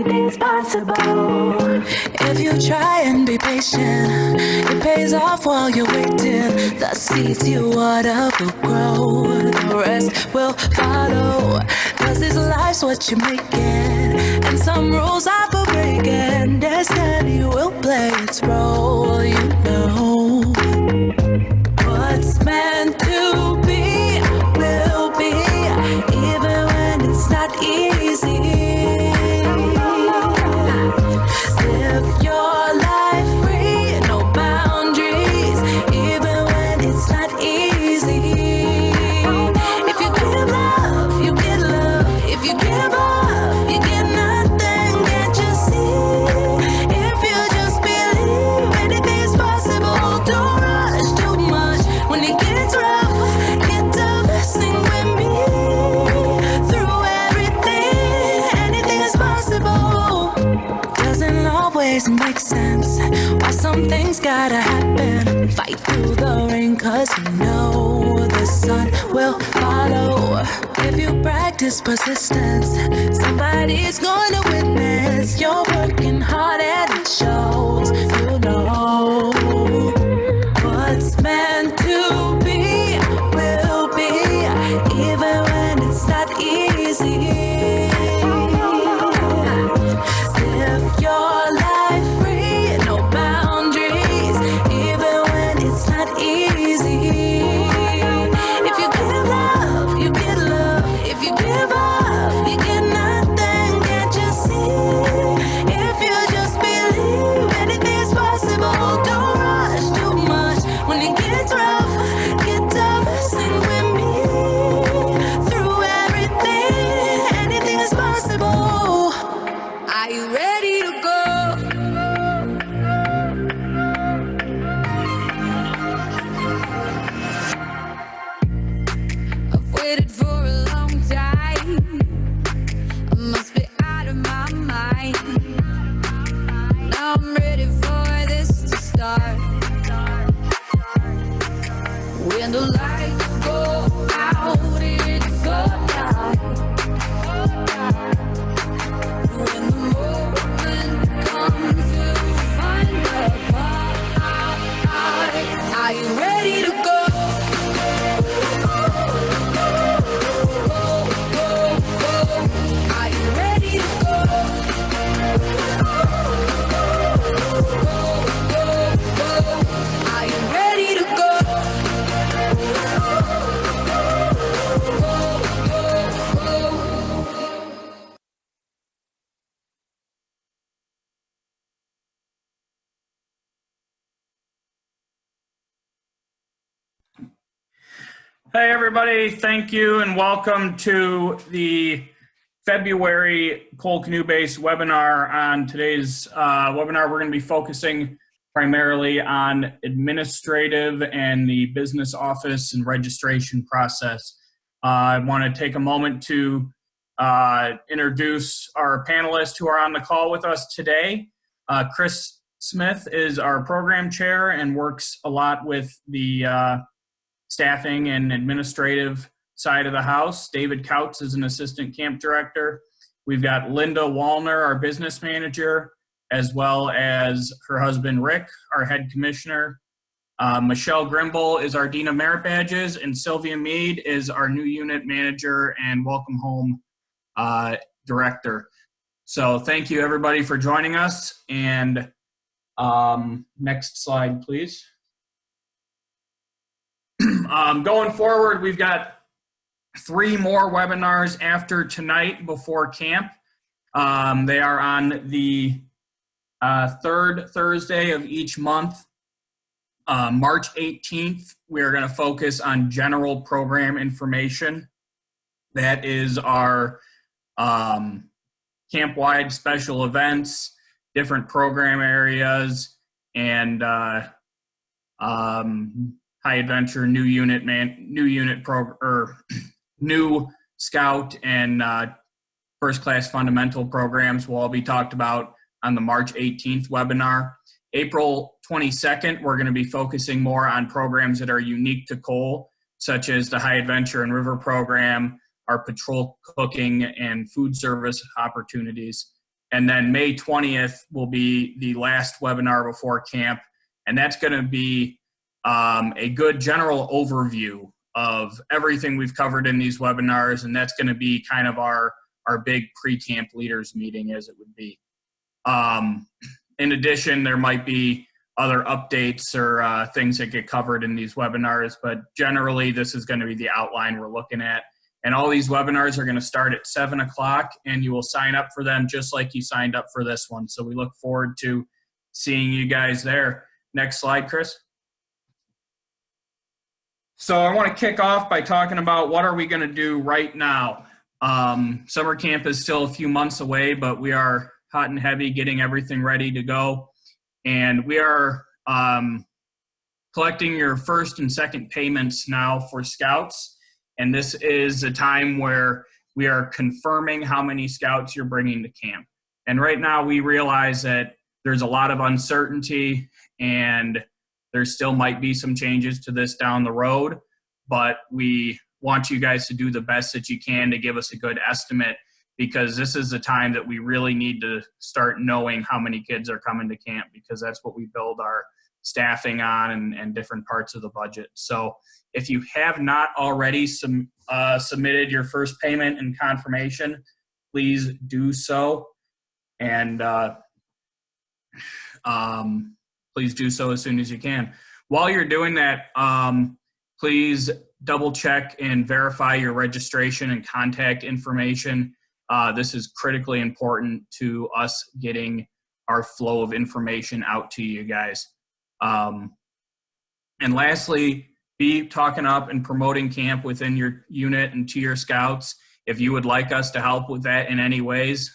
anything's possible. If you try and be patient, it pays off while you're waiting. The seeds you water will grow, the rest will follow. Cause this life's what you're making, and some rules are for breaking. Destiny will play its role, you know. What's meant to be will be, even when it's not easy. Live your life free, no boundaries, even when it's not easy. If you give love, you get love. If you give up, you get nothing. Can't you see? If you just believe anything's possible, don't rush too much. When it gets rough, get tough, sing with me. Through everything, anything is possible. Doesn't always make sense why some things gotta happen. Fight through the rain, cause you know the sun will follow. If you practice persistence, somebody's gonna witness. You're working hard and it shows, you know. What's meant to be will be, even when it's not easy. Live your life free, no boundaries, even when it's not easy. If you give love, you get love. If you give up, you get nothing. Can't you see? If you just believe anything's possible, don't rush too much. When it gets rough, get tough, sing with me. Through everything, anything is possible. Are you ready to go? I've waited for a long time. I must be out of my mind. Now I'm ready for this to start. When the lights go out, it's so dark. When the moment comes to find the part, are you ready to go? Go, go, go. Are you ready to go? Go, go, go. Are you ready to go? Hey everybody, thank you and welcome to the February Cole Canoe based webinar. On today's webinar, we're going to be focusing primarily on administrative and the business office and registration process. I want to take a moment to introduce our panelists who are on the call with us today. Chris Smith is our program chair and works a lot with the staffing and administrative side of the house. David Couts is an assistant camp director. We've got Linda Wallner, our business manager, as well as her husband Rick, our head commissioner. Michelle Grimble is our Dean of Merit Badges, and Sylvia Mead is our new unit manager and Welcome Home director. So thank you everybody for joining us. And next slide, please. Going forward, we've got 3 more webinars after tonight before camp. They are on the 3rd Thursday of each month. March 18th, we are going to focus on general program information. That is our camp-wide special events, different program areas, and high adventure, new scout and first class fundamental programs will all be talked about on the March 18th webinar. April 22nd, we're going to be focusing more on programs that are unique to Cole, such as the high adventure and river program, our patrol cooking and food service opportunities. And then May 20th will be the last webinar before camp. And that's going to be a good general overview of everything we've covered in these webinars. And that's going to be kind of our big pre-camp leaders meeting, as it would be. In addition, there might be other updates or things that get covered in these webinars, but generally this is going to be the outline we're looking at. And all these webinars are going to start at 7 o'clock, and you will sign up for them just like you signed up for this one. So we look forward to seeing you guys there. Next slide, Chris. So I want to kick off by talking about what are we going to do right now. Summer camp is still a few months away, but we are hot and heavy getting everything ready to go. And we are collecting your first and second payments now for scouts. And this is a time where we are confirming how many scouts you're bringing to camp. And right now we realize that there's a lot of uncertainty and there still might be some changes to this down the road, but we want you guys to do the best that you can to give us a good estimate, because this is the time that we really need to start knowing how many kids are coming to camp, because that's what we build our staffing on and different parts of the budget. So if you have not already submitted your first payment and confirmation, please do so. And please do so as soon as you can. While you're doing that, please double check and verify your registration and contact information. This is critically important to us getting our flow of information out to you guys. And lastly, be talking up and promoting camp within your unit and to your scouts. If you would like us to help with that in any ways,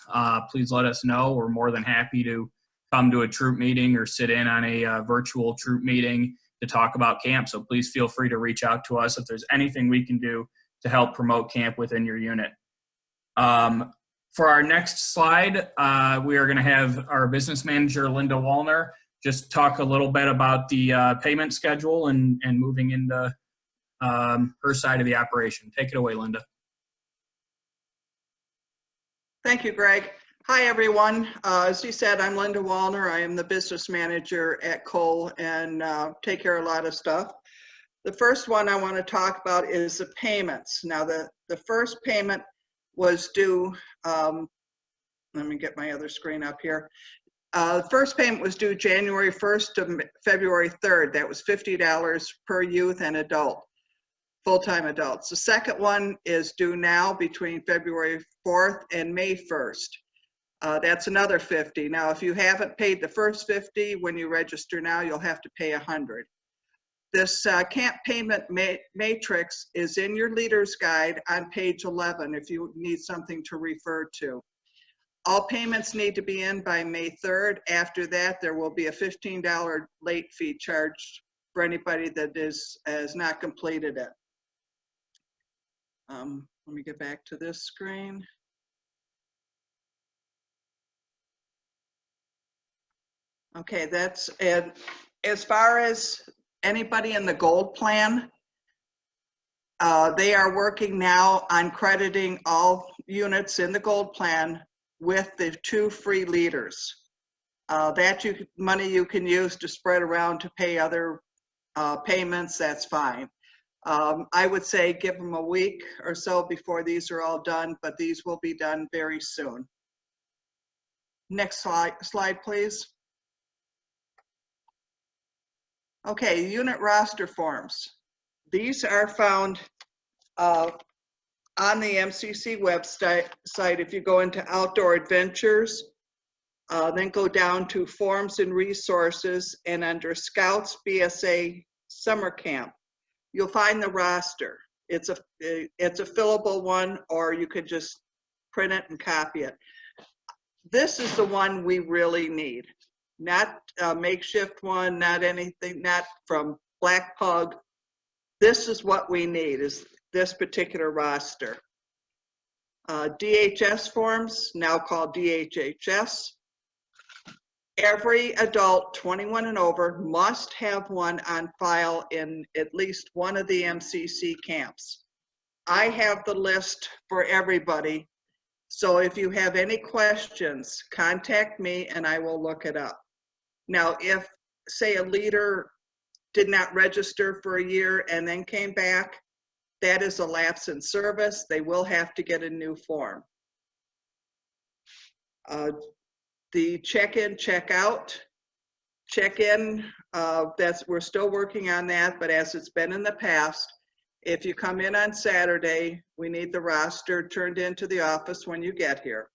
please let us know. We're more than happy to come to a troop meeting or sit in on a virtual troop meeting to talk about camp. So please feel free to reach out to us if there's anything we can do to help promote camp within your unit. For our next slide, we are going to have our business manager, Linda Wallner, just talk a little bit about the payment schedule and moving into her side of the operation. Take it away, Linda. Thank you, Greg. Hi, everyone. As you said, I'm Linda Wallner. I am the business manager at Cole and take care of a lot of stuff. The first one I want to talk about is the payments. Now, the first payment was due, let me get my other screen up here. The first payment was due January 1st to February 3rd. That was $50 per youth and adult, full-time adults. The second one is due now between February 4th and May 1st. That's another $50. Now, if you haven't paid the first $50, when you register now, you'll have to pay $100. This camp payment matrix is in your leader's guide on page 11 if you need something to refer to. All payments need to be in by May 3rd. After that, there will be a $15 late fee charged for anybody that has not completed it. Let me get back to this screen. Okay, that's it. As far as anybody in the gold plan, they are working now on crediting all units in the gold plan with the 2 free leaders. That money you can use to spread around to pay other payments, that's fine. I would say give them a week or so before these are all done, but these will be done very soon. Next slide, please. Okay, unit roster forms. These are found on the MCC website. If you go into Outdoor Adventures, then go down to Forms and Resources, and under Scouts BSA Summer Camp, you'll find the roster. It's a fillable one, or you could just print it and copy it. This is the one we really need. Not a makeshift one, not anything, not from Black Pug. This is what we need, is this particular roster. DHS forms, now called DHHS. Every adult 21 and over must have one on file in at least one of the MCC camps. I have the list for everybody, So if you have any questions, contact me and I will look it up. Now, if, say, a leader did not register for a year and then came back, that is a lapse in service. They will have to get a new form. The check-in, check-out. Check-in, we're still working on that, but as it's been in the past, if you come in on Saturday, we need the roster turned into the office when you get here.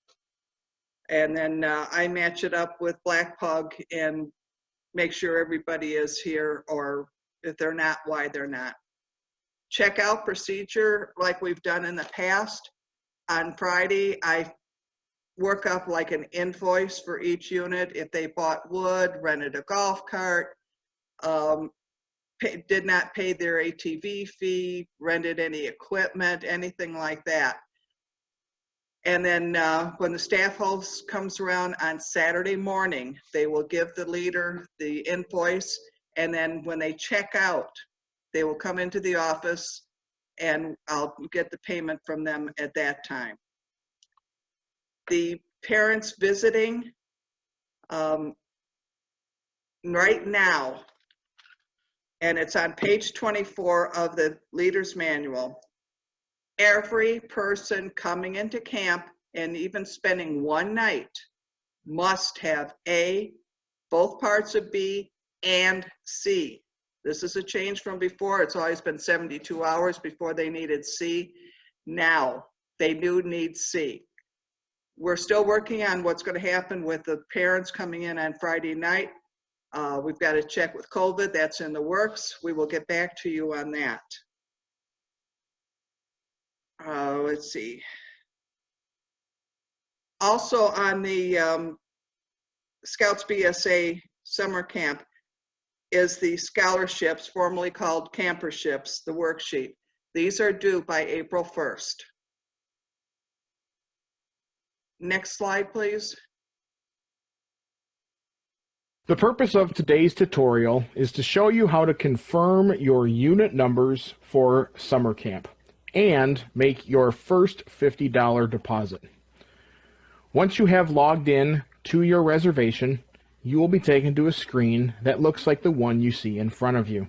And then I match it up with Black Pug and make sure everybody is here, or if they're not, why they're not. Checkout procedure, like we've done in the past. On Friday, I work up like an invoice for each unit. If they bought wood, rented a golf cart, did not pay their ATV fee, rented any equipment, anything like that. And then when the staff host comes around on Saturday morning, they will give the leader the invoice. And then when they check out, they will come into the office and I'll get the payment from them at that time. The parents visiting, right now, and it's on page 24 of the leader's manual, every person coming into camp and even spending one night must have A, both parts of B, and C. This is a change from before. It's always been 72 hours before they needed C. Now they do need C. We're still working on what's going to happen with the parents coming in on Friday night. We've got to check with COVID. That's in the works. We will get back to you on that. Let's see. Also on the Scouts BSA summer camp is the scholarships, formerly called camperships, the worksheet. These are due by April 1st. Next slide, please. The purpose of today's tutorial is to show you how to confirm your unit numbers for summer camp and make your first $50 deposit. Once you have logged in to your reservation, you will be taken to a screen that looks like the one you see in front of you.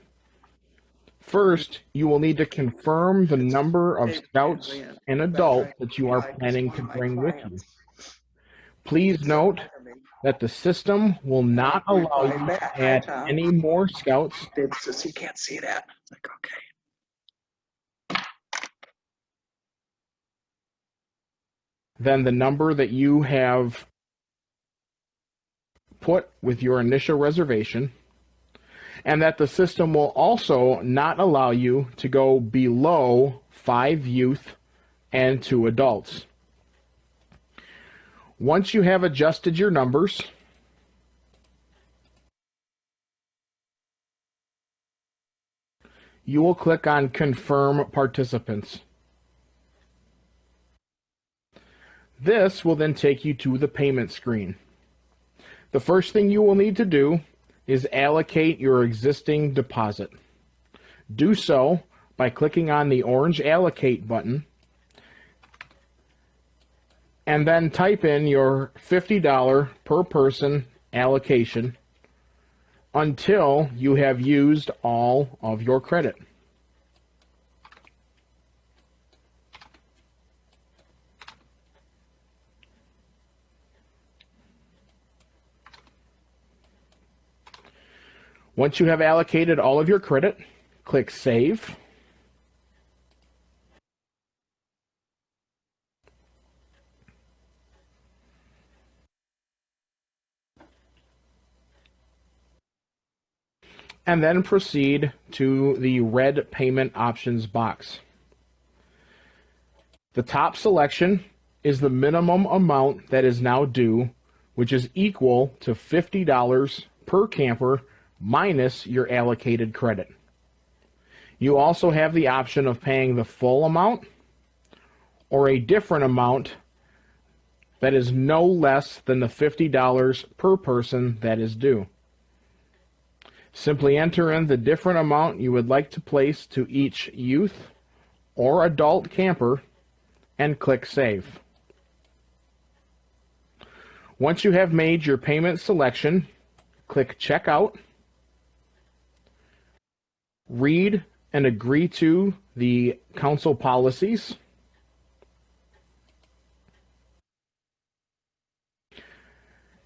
First, you will need to confirm the number of scouts and adults that you are planning to bring with you. Please note that the system will not allow you to add any more scouts. David says he can't see that. Like, okay. Than the number that you have put with your initial reservation, and that the system will also not allow you to go below 5 youth and 2 adults. Once you have adjusted your numbers, you will click on Confirm Participants. This will then take you to the payment screen. The first thing you will need to do is allocate your existing deposit. Do so by clicking on the orange Allocate button and then type in your $50 per person allocation until you have used all of your credit. Once you have allocated all of your credit, click Save. And then proceed to the red payment options box. The top selection is the minimum amount that is now due, which is equal to $50 per camper minus your allocated credit. You also have the option of paying the full amount or a different amount that is no less than the $50 per person that is due. Simply enter in the different amount you would like to place to each youth or adult camper and click Save. Once you have made your payment selection, click Checkout. Read and agree to the council policies.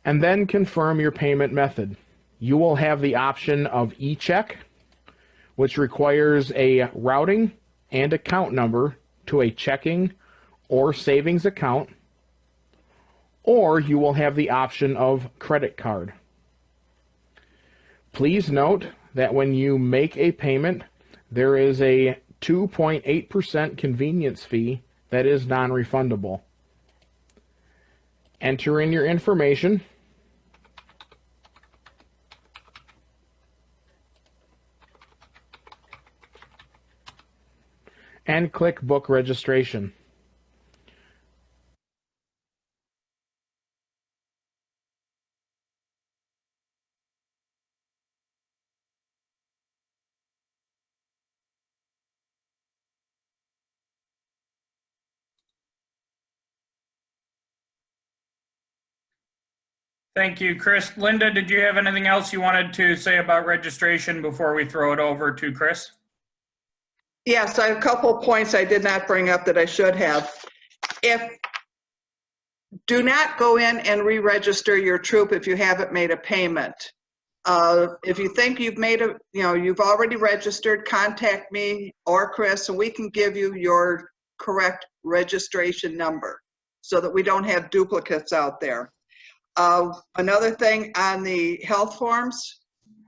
And then confirm your payment method. You will have the option of e-check, which requires a routing and account number to a checking or savings account, or you will have the option of credit card. Please note that when you make a payment, there is a 2.8% convenience fee that is non-refundable. Enter in your information. And click Book Registration. Thank you, Chris. Linda, did you have anything else you wanted to say about registration before we throw it over to Chris? Yes, I have a couple of points I did not bring up that I should have. Do not go in and re-register your troop if you haven't made a payment. If you think you've made you've already registered, contact me or Chris, and we can give you your correct registration number so that we don't have duplicates out there. Another thing on the health forms,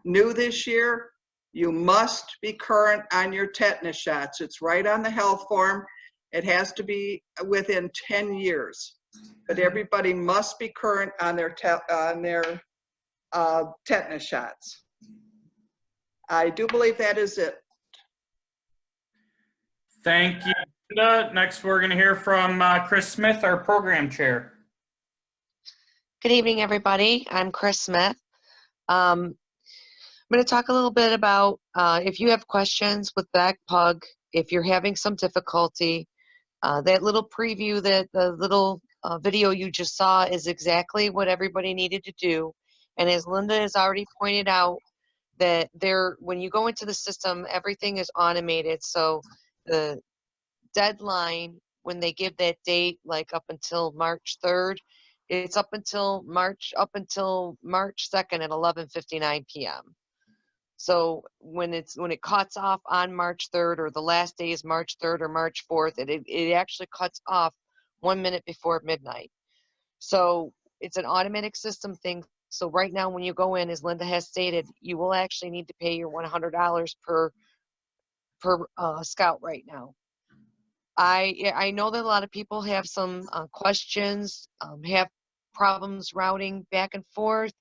new this year, you must be current on your tetanus shots. It's right on the health form. It has to be within 10 years, but everybody must be current on their tetanus shots. I do believe that is it. Thank you, Linda. Next, we're going to hear from Chris Smith, our program chair. Good evening, everybody. I'm Chris Smith. I'm going to talk a little bit about if you have questions with Black Pug, if you're having some difficulty, that little preview, the little video you just saw is exactly what everybody needed to do. And as Linda has already pointed out, that when you go into the system, everything is automated. So the deadline, when they give that date, like up until March 3rd, it's up until March 2nd at 11:59 p.m. So when it cuts off on March 3rd, or the last day is March 3rd or March 4th, it actually cuts off 1 minute before midnight. So it's an automatic system thing. So right now, when you go in, as Linda has stated, you will actually need to pay your $100 per scout right now. I know that a lot of people have some questions, have problems routing back and forth.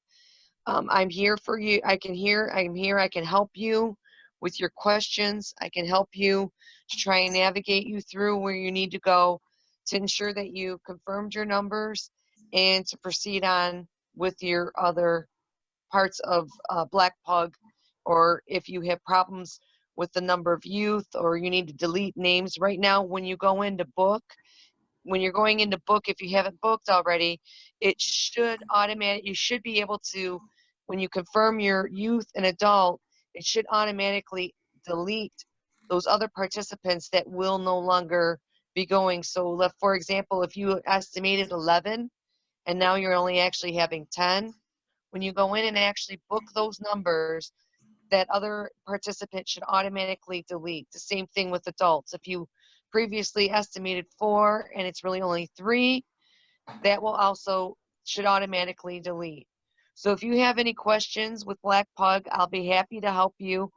I'm here for you. I'm here. I can help you with your questions. I can help you to try and navigate you through where you need to go to ensure that you confirmed your numbers and to proceed on with your other parts of Black Pug, or if you have problems with the number of youth or you need to delete names. Right now, when you go into book, when you're going into book, if you haven't booked already, it should you should be able to, when you confirm your youth and adult, it should automatically delete those other participants that will no longer be going. So for example, if you estimated 11 and now you're only actually having 10, when you go in and actually book those numbers, that other participant should automatically delete. The same thing with adults. If you previously estimated 4 and it's really only 3, that will also should automatically delete. So if you have any questions with Black Pug, I'll be happy to help you.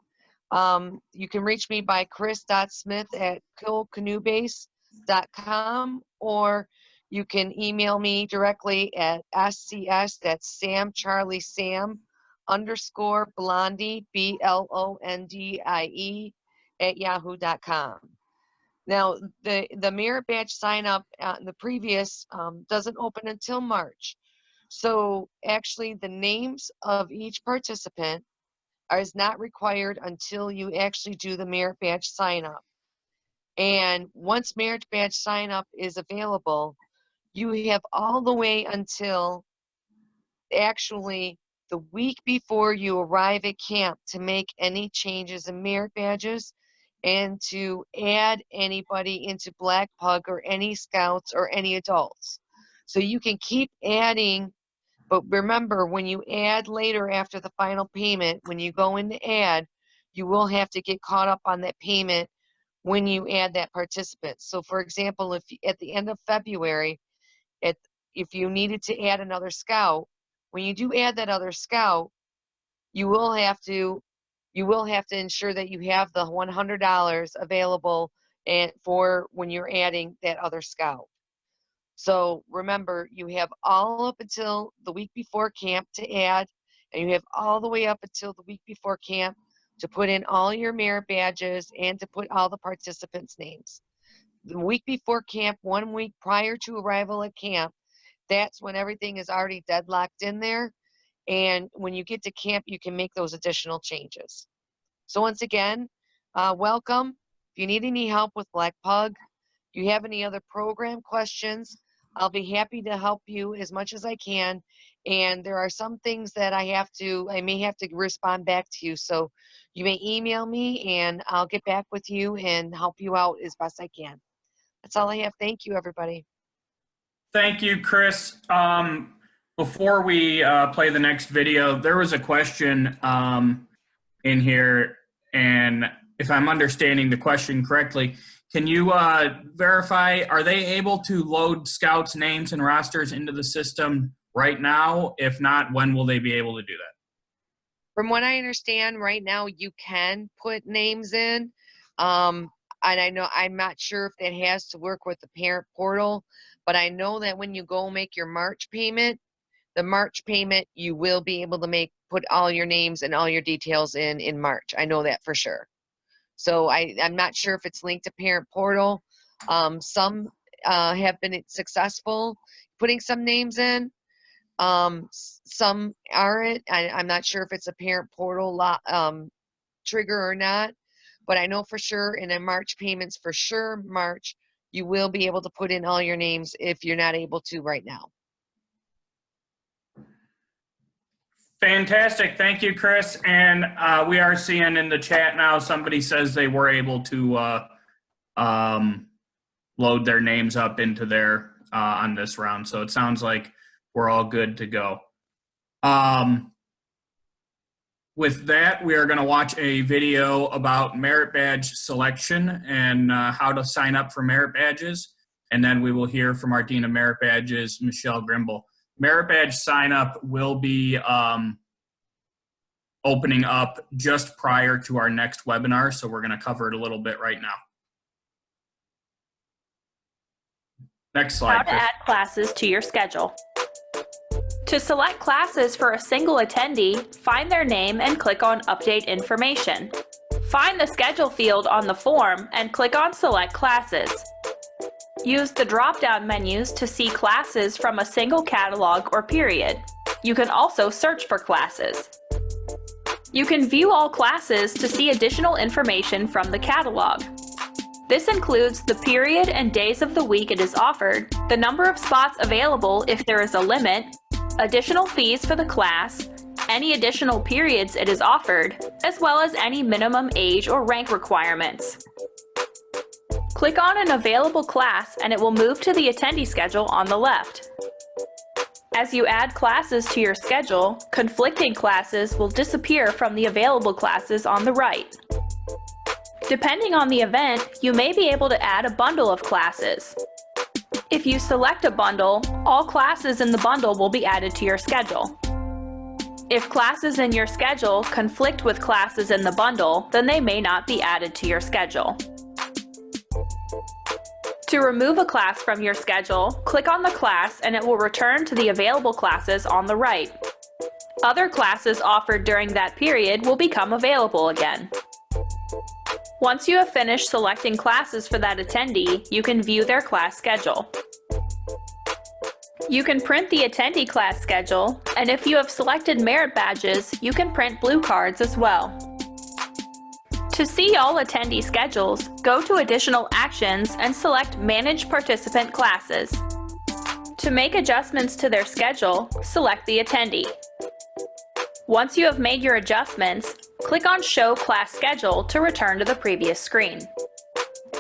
You can reach me by chris.smith@canoebase.com, or you can email me directly at SCS, that's Sam Charlie Sam _Blondie, BLONDIE @yahoo.com. Now, the merit badge sign up, the previous doesn't open until March. So actually the names of each participant is not required until you actually do the merit badge sign up. And once merit badge sign up is available, you have all the way until actually the week before you arrive at camp to make any changes in merit badges and to add anybody into Black Pug or any scouts or any adults. So you can keep adding, but remember, when you add later after the final payment, when you go in to add, you will have to get caught up on that payment when you add that participant. So for example, if at the end of February, if you needed to add another scout, when you do add that other scout, you will have to ensure that you have the $100 available and for when you're adding that other scout. So remember, you have all up until the week before camp to add, and you have all the way up until the week before camp to put in all your merit badges and to put all the participants' names. The week before camp, 1 week prior to arrival at camp, that's when everything is already deadlocked in there. And when you get to camp, you can make those additional changes. So once again, welcome. If you need any help with Black Pug, if you have any other program questions, I'll be happy to help you as much as I can. And there are some things that I may have to respond back to you. So you may email me and I'll get back with you and help you out as best I can. That's all I have. Thank you, everybody. Thank you, Chris. Before we play the next video, there was a question in here, and if I'm understanding the question correctly, can you verify, are they able to load scouts' names and rosters into the system right now? If not, when will they be able to do that? From what I understand, right now you can put names in. And I know, I'm not sure if that has to work with the parent portal, but I know that when you go make your March payment, the March payment, you will be able to put all your names and all your details in March. I know that for sure. So I'm not sure if it's linked to parent portal. Some have been successful putting some names in. Some aren't. I'm not sure if it's a parent portal trigger or not, but I know for sure in the March payments, for sure, March, you will be able to put in all your names if you're not able to right now. Fantastic. Thank you, Chris. And we are seeing in the chat now, somebody says they were able to load their names up into their on this round. So it sounds like we're all good to go. With that, we are going to watch a video about merit badge selection and how to sign up for merit badges. And then we will hear from our Dean of Merit Badges, Michelle Grimble. Merit badge sign up will be opening up just prior to our next webinar, so we're going to cover it a little bit right now. Next slide. How to add classes to your schedule. To select classes for a single attendee, find their name and click on Update Information. Find the schedule field on the form and click on Select Classes. Use the drop-down menus to see classes from a single catalog or period. You can also search for classes. You can view all classes to see additional information from the catalog. This includes the period and days of the week it is offered, the number of spots available if there is a limit, additional fees for the class, any additional periods it is offered, as well as any minimum age or rank requirements. Click on an available class and it will move to the attendee schedule on the left. As you add classes to your schedule, conflicting classes will disappear from the available classes on the right. Depending on the event, you may be able to add a bundle of classes. If you select a bundle, all classes in the bundle will be added to your schedule. If classes in your schedule conflict with classes in the bundle, then they may not be added to your schedule. To remove a class from your schedule, click on the class and it will return to the available classes on the right. Other classes offered during that period will become available again. Once you have finished selecting classes for that attendee, you can view their class schedule. You can print the attendee class schedule, and if you have selected merit badges, you can print blue cards as well. To see all attendee schedules, go to Additional Actions and select Manage Participant Classes. To make adjustments to their schedule, select the attendee. Once you have made your adjustments, click on Show Class Schedule to return to the previous screen.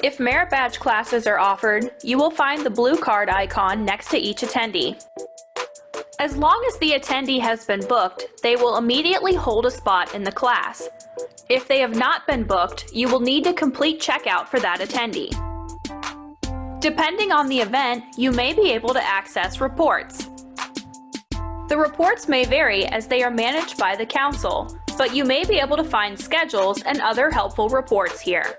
If merit badge classes are offered, you will find the blue card icon next to each attendee. As long as the attendee has been booked, they will immediately hold a spot in the class. If they have not been booked, you will need to complete checkout for that attendee. Depending on the event, you may be able to access reports. The reports may vary as they are managed by the council, but you may be able to find schedules and other helpful reports here.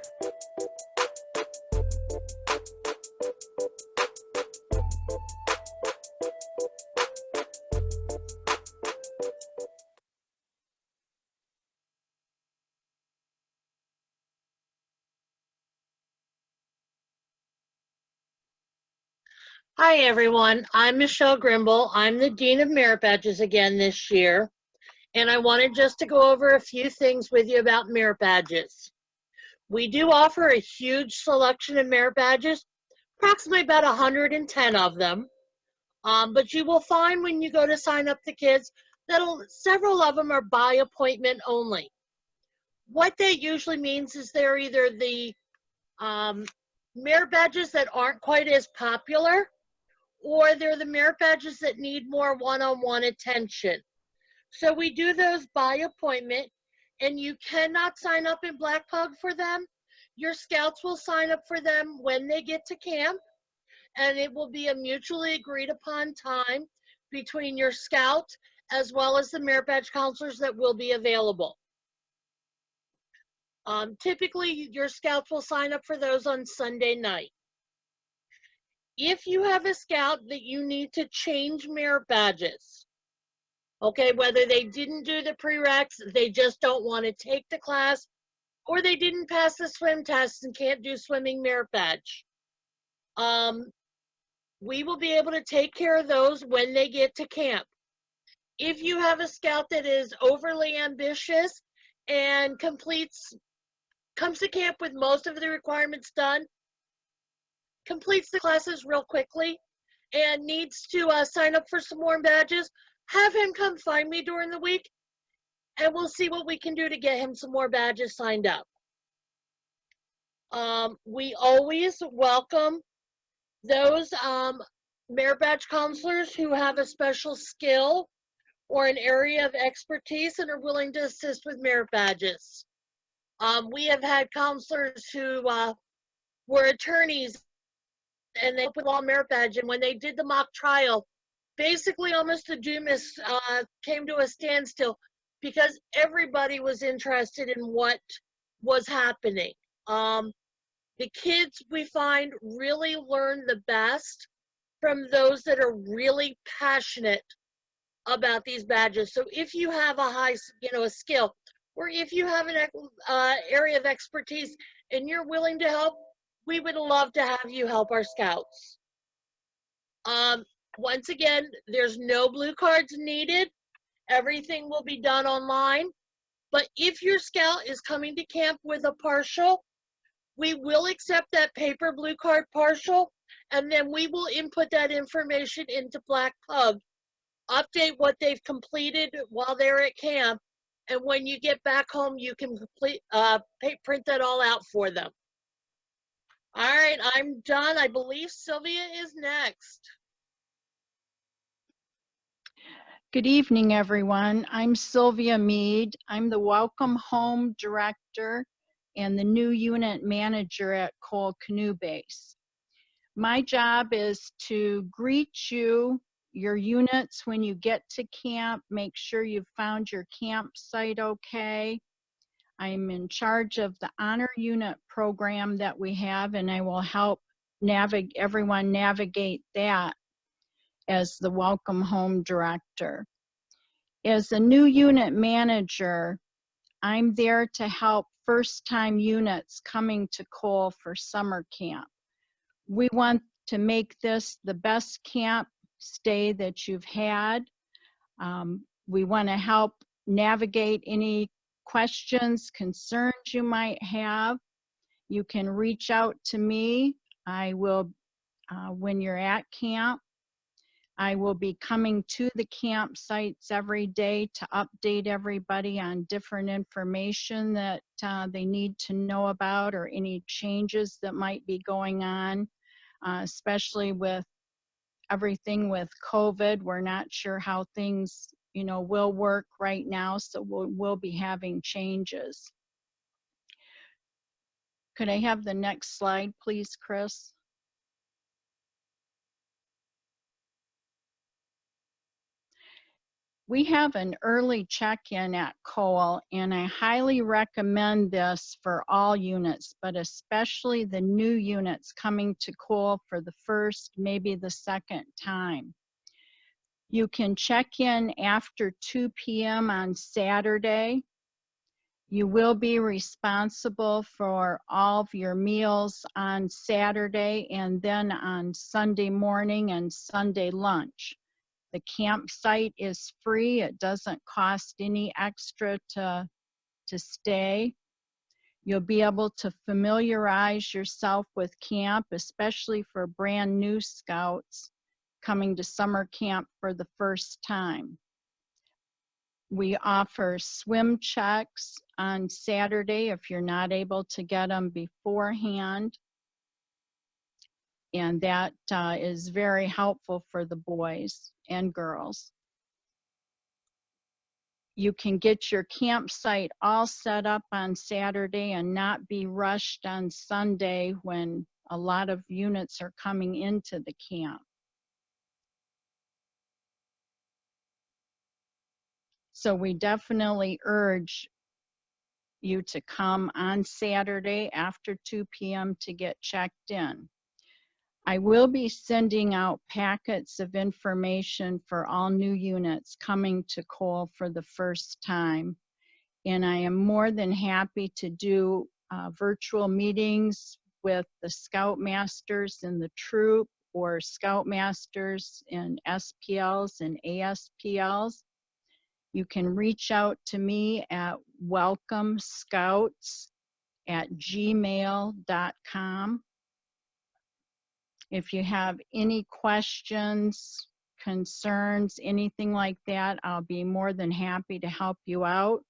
Hi, everyone. I'm Michelle Grimble. I'm the Dean of Merit Badges again this year, and I wanted just to go over a few things with you about merit badges. We do offer a huge selection of merit badges, approximately about 110 of them, but you will find when you go to sign up the kids that several of them are by appointment only. What that usually means is they're either the merit badges that aren't quite as popular, or they're the merit badges that need more one-on-one attention. So we do those by appointment, and you cannot sign up in Black Pug for them. Your scouts will sign up for them when they get to camp, and it will be a mutually agreed upon time between your scout as well as the merit badge counselors that will be available. Typically, your scouts will sign up for those on Sunday night. If you have a scout that you need to change merit badges, okay, whether they didn't do the prereqs, they just don't want to take the class, or they didn't pass the swim test and can't do swimming merit badge, we will be able to take care of those when they get to camp. If you have a scout that is overly ambitious and comes to camp with most of the requirements done, completes the classes real quickly, and needs to sign up for some more badges, have him come find me during the week, and we'll see what we can do to get him some more badges signed up. We always welcome those merit badge counselors who have a special skill or an area of expertise and are willing to assist with merit badges. We have had counselors who were attorneys, and they put all merit badge, and when they did the mock trial, basically almost the Dumas came to a standstill because everybody was interested in what was happening. The kids, we find, really learn the best from those that are really passionate about these badges. So if you have a high, a skill, or if you have an area of expertise and you're willing to help, we would love to have you help our scouts. Once again, there's no blue cards needed. Everything will be done online. But if your scout is coming to camp with a partial, we will accept that paper blue card partial, and then we will input that information into Black Pug, update what they've completed while they're at camp, and when you get back home, you can print that all out for them. All right, I'm done. I believe Sylvia is next. Good evening, everyone. I'm Sylvia Mead. I'm the Welcome Home Director and the new unit manager at Cole Canoe Base. My job is to greet you, your units, when you get to camp, make sure you've found your campsite okay. I'm in charge of the Honor Unit program that we have, and I will help everyone navigate that as the Welcome Home Director. As the new unit manager, I'm there to help first-time units coming to Cole for summer camp. We want to make this the best camp stay that you've had. We want to help navigate any questions, concerns you might have. You can reach out to me. I will when you're at camp. I will be coming to the campsites every day to update everybody on different information that they need to know about, or any changes that might be going on, especially with everything with COVID. We're not sure how things, will work right now, so we'll be having changes. Could I have the next slide, please, Chris? We have an early check-in at Cole, and I highly recommend this for all units, but especially the new units coming to Cole for the first, maybe the second time. You can check in after 2 p.m. on Saturday. You will be responsible for all of your meals on Saturday and then on Sunday morning and Sunday lunch. The campsite is free. It doesn't cost any extra to stay. You'll be able to familiarize yourself with camp, especially for brand new scouts coming to summer camp for the first time. We offer swim checks on Saturday if you're not able to get them beforehand. And that is very helpful for the boys and girls. You can get your campsite all set up on Saturday and not be rushed on Sunday when a lot of units are coming into the camp. So we definitely urge you to come on Saturday after 2 p.m. to get checked in. I will be sending out packets of information for all new units coming to Cole for the first time. And I am more than happy to do virtual meetings with the Scoutmasters in the troop, or Scoutmasters in SPLs and ASPLs. You can reach out to me at welcomescouts@gmail.com. If you have any questions, concerns, anything like that, I'll be more than happy to help you out.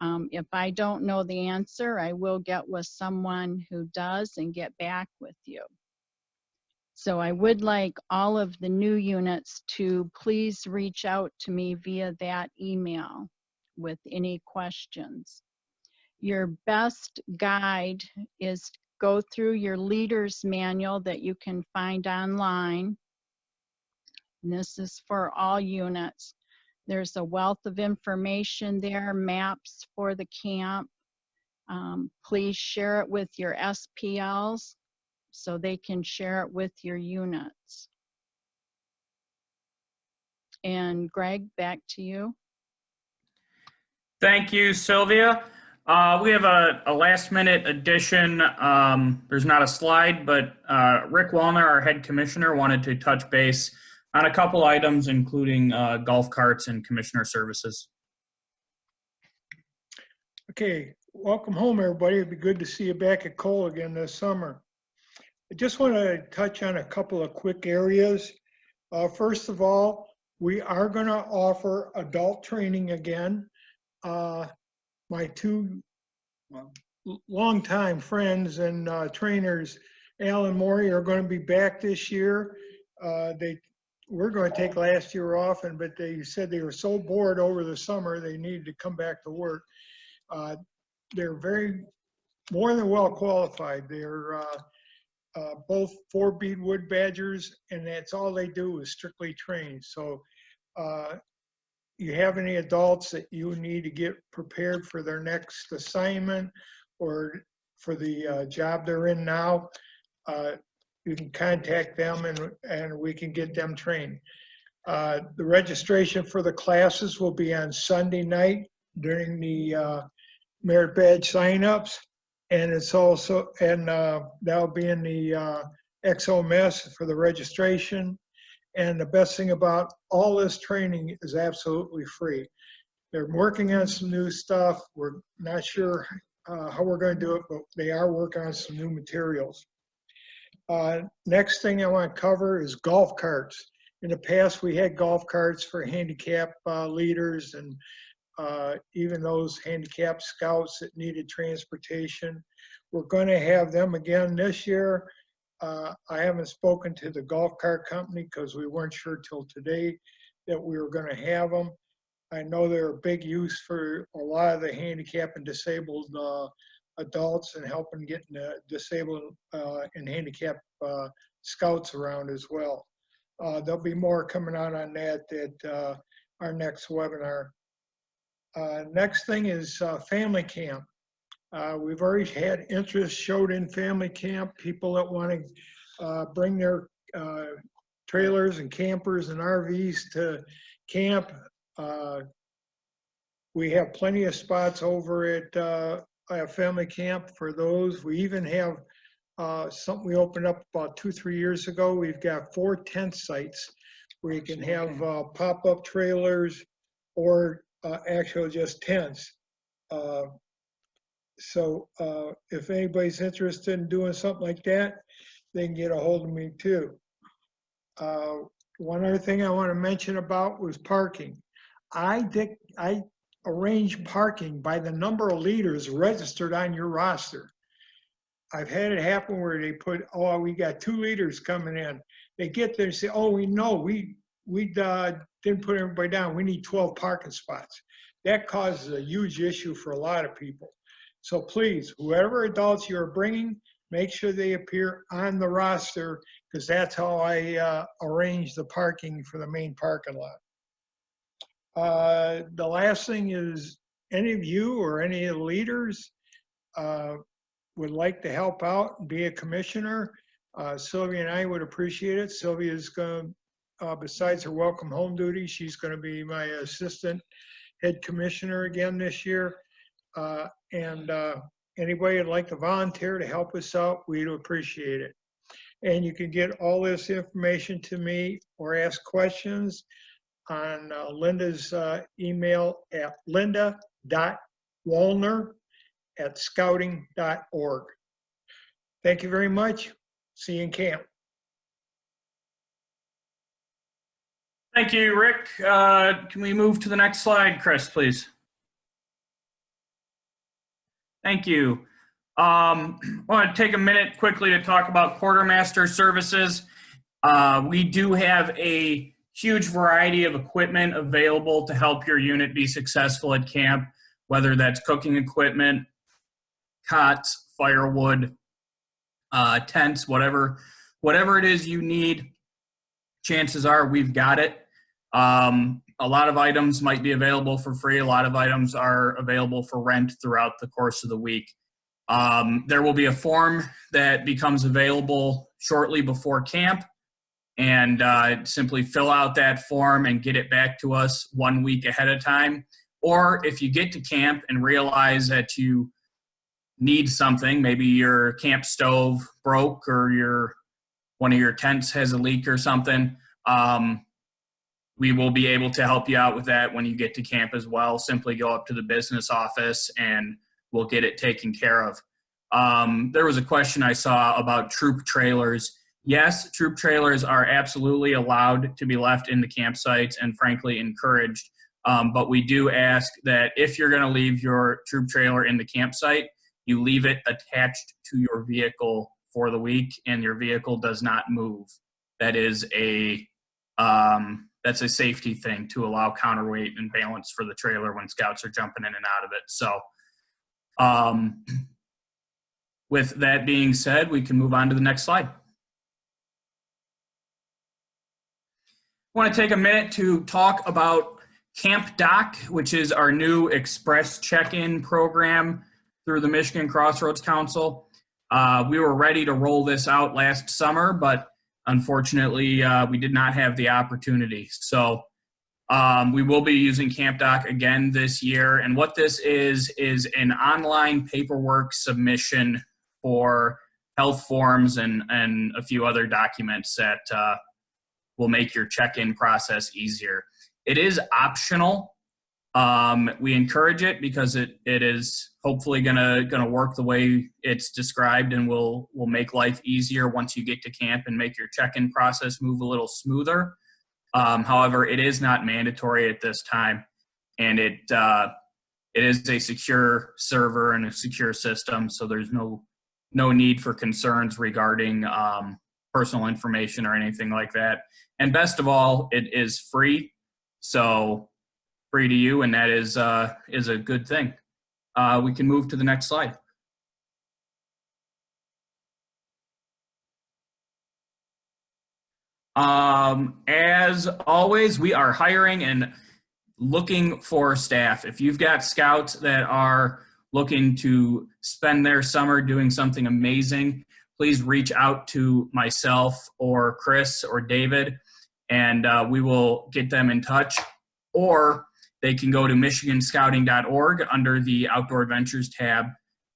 If I don't know the answer, I will get with someone who does and get back with you. So I would like all of the new units to please reach out to me via that email with any questions. Your best guide is go through your leader's manual that you can find online. And this is for all units. There's a wealth of information there, maps for the camp. Please share it with your SPLs so they can share it with your units. And Greg, back to you. Thank you, Sylvia. We have a last minute addition. There's not a slide, but Rick Wallner, our head commissioner, wanted to touch base on a couple items, including golf carts and commissioner services. Okay, welcome home, everybody. It'd be good to see you back at Cole again this summer. I just want to touch on a couple of quick areas. First of all, we are going to offer adult training again. My two longtime friends and trainers, Al and Maury, are going to be back this year. We're going to take last year off, but they said they were so bored over the summer they needed to come back to work. They're more than well qualified. They're both 4-bead wood badgers, and that's all they do is strictly train. So you have any adults that you need to get prepared for their next assignment or for the job they're in now, you can contact them and we can get them trained. The registration for the classes will be on Sunday night during the merit badge signups, and it's also, and that'll be in the XOMS for the registration. And the best thing about all this training is absolutely free. They're working on some new stuff. We're not sure how we're going to do it, but they are working on some new materials. Next thing I want to cover is golf carts. In the past, we had golf carts for handicap leaders and even those handicap scouts that needed transportation. We're going to have them again this year. I haven't spoken to the golf cart company because we weren't sure till today that we were going to have them. I know they're a big use for a lot of the handicapped and disabled adults and helping getting the disabled and handicapped scouts around as well. There'll be more coming out on that at our next webinar. Next thing is family camp. We've already had interest showed in family camp, people that want to bring their trailers and campers and RVs to camp. We have plenty of spots over at family camp for those. We even have something we opened up about 2-3 years ago. We've got 4 tent sites where you can have pop-up trailers or actually just tents. So if anybody's interested in doing something like that, they can get a hold of me too. One other thing I want to mention about was parking. I arrange parking by the number of leaders registered on your roster. I've had it happen where they put, oh, we got 2 leaders coming in. They get there and say, oh, we know, we didn't put everybody down. We need 12 parking spots. That causes a huge issue for a lot of people. So please, whoever adults you're bringing, make sure they appear on the roster because that's how I arrange the parking for the main parking lot. The last thing is any of you or any of the leaders would like to help out and be a commissioner, Sylvia and I would appreciate it. Sylvia's going to, besides her welcome home duty, she's going to be my assistant head commissioner again this year. And anybody would like to volunteer to help us out, we'd appreciate it. And you can get all this information to me or ask questions on Linda's email at linda.wallner@scouting.org. Thank you very much. See you in camp. Thank you, Rick. Can we move to the next slide, Chris, please? Thank you. I want to take a minute quickly to talk about quartermaster services. We do have a huge variety of equipment available to help your unit be successful at camp, whether that's cooking equipment, cots, firewood, tents, whatever it is you need, chances are we've got it. A lot of items might be available for free. A lot of items are available for rent throughout the course of the week. There will be a form that becomes available shortly before camp, and simply fill out that form and get it back to us 1 week ahead of time. Or if you get to camp and realize that you need something, maybe your camp stove broke or one of your tents has a leak or something, we will be able to help you out with that when you get to camp as well. Simply go up to the business office and we'll get it taken care of. There was a question I saw about troop trailers. Yes, troop trailers are absolutely allowed to be left in the campsites and frankly encouraged. But we do ask that if you're going to leave your troop trailer in the campsite, you leave it attached to your vehicle for the week and your vehicle does not move. That is that's a safety thing to allow counterweight and balance for the trailer when scouts are jumping in and out of it. So with that being said, we can move on to the next slide. I want to take a minute to talk about Camp Doc, which is our new express check-in program through the Michigan Crossroads Council. We were ready to roll this out last summer, but unfortunately, we did not have the opportunity. So we will be using Camp Doc again this year. And what this is an online paperwork submission for health forms and a few other documents that will make your check-in process easier. It is optional. We encourage it because it is hopefully gonna work the way it's described and will make life easier once you get to camp and make your check-in process move a little smoother. However, it is not mandatory at this time, and it is a secure server and a secure system, so there's no need for concerns regarding personal information or anything like that. And best of all, it is free, so free to you, and that is a good thing. We can move to the next slide. As always, we are hiring and looking for staff. If you've got scouts that are looking to spend their summer doing something amazing, please reach out to myself or Chris or David, and we will get them in touch. Or they can go to michiganscouting.org under the Outdoor Adventures tab,